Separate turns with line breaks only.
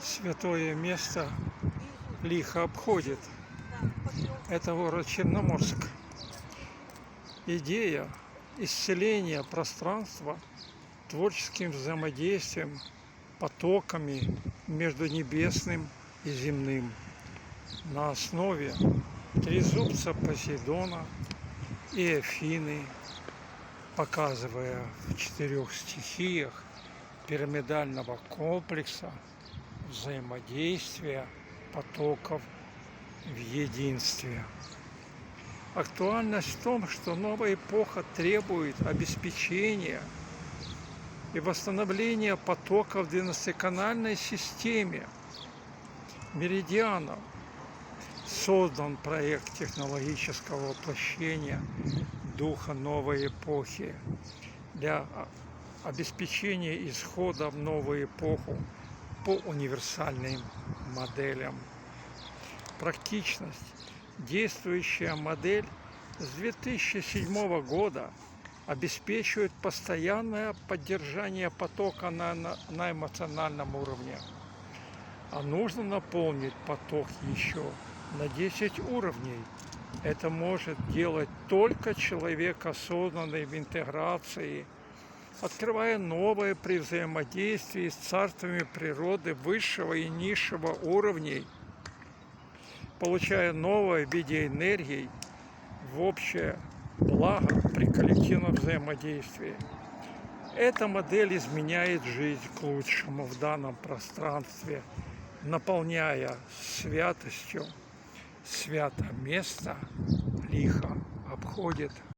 Святое место лихо обходит. Это город Черноморск. Идея исцеления пространства творческим взаимодействием, потоками между небесным и земным на основе трезубца Посейдона и Афины, показывая в 4 стихиях пирамидального комплекса взаимодействия потоков в единстве. Актуальность в том, что новая эпоха требует обеспечения и восстановления потоков в 12-канальной системе меридианов. Создан проект технологического воплощения духа новой эпохи для обеспечения исхода в новую эпоху по универсальным моделям. Практичность. Действующая модель с 2007 года обеспечивает постоянное поддержание потока на эмоциональном уровне. А нужно наполнить поток еще на 10 уровней. Это может делать только человек, осознанный в интеграции, открывая новое при взаимодействии с царствами природы высшего и низшего уровней, получая новое в виде энергии в общее благо при коллективном взаимодействии. Эта модель изменяет жизнь к лучшему в данном пространстве, наполняя святостью. Свято место лихо обходит.